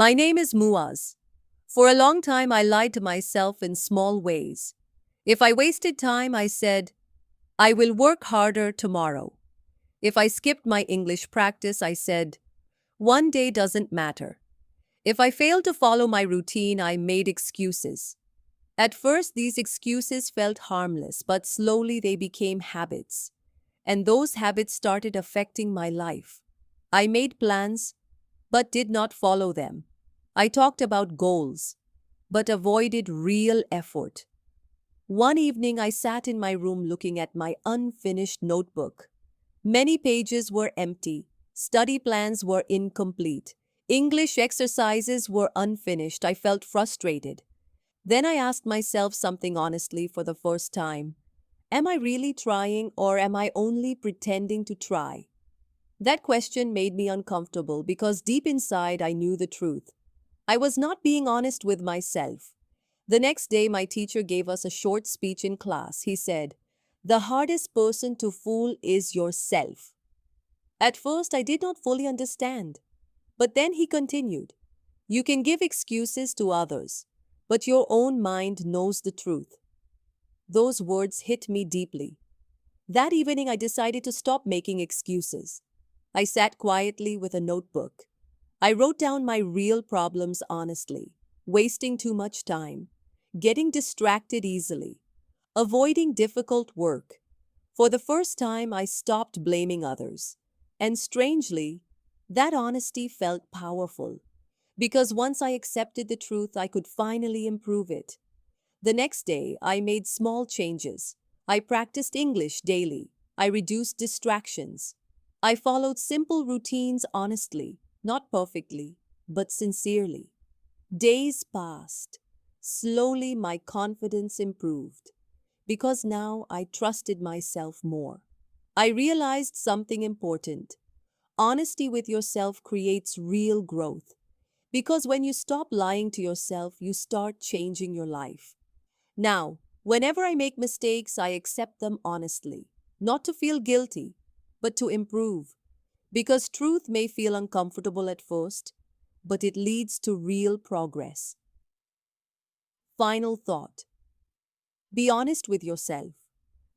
My name is Muaz. For a long time, I lied to myself in small ways. If I wasted time, I said, I will work harder tomorrow. If I skipped my English practice, I said, one day doesn't matter. If I failed to follow my routine, I made excuses. At first, these excuses felt harmless, but slowly they became habits. And those habits started affecting my life. I made plans, but did not follow them. I talked about goals, but avoided real effort. One evening, I sat in my room looking at my unfinished notebook. Many pages were empty, study plans were incomplete, English exercises were unfinished. I felt frustrated. Then I asked myself something honestly for the first time. Am I really trying, or am I only pretending to try? That question made me uncomfortable because deep inside I knew the truth. I was not being honest with myself. The next day, my teacher gave us a short speech in class. He said, the hardest person to fool is yourself. At first, I did not fully understand. But then he continued, you can give excuses to others, but your own mind knows the truth. Those words hit me deeply. That evening, I decided to stop making excuses. I sat quietly with a notebook. I wrote down my real problems honestly, wasting too much time, getting distracted easily, avoiding difficult work. For the first time, I stopped blaming others. And strangely, that honesty felt powerful, because once I accepted the truth, I could finally improve it. The next day, I made small changes. I practiced English daily. I reduced distractions. I followed simple routines honestly, not perfectly, but sincerely. Days passed. Slowly, my confidence improved, because now I trusted myself more. I realized something important. Honesty with yourself creates real growth, because when you stop lying to yourself, you start changing your life. Now, whenever I make mistakes, I accept them honestly, not to feel guilty, but to improve. Because truth may feel uncomfortable at first, but it leads to real progress. Final thought. Be honest with yourself.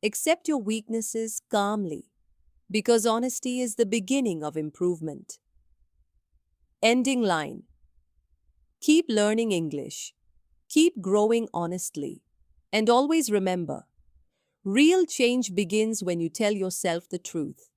Accept your weaknesses calmly, because honesty is the beginning of improvement. Ending line. Keep learning English. Keep growing honestly. And always remember, real change begins when you tell yourself the truth.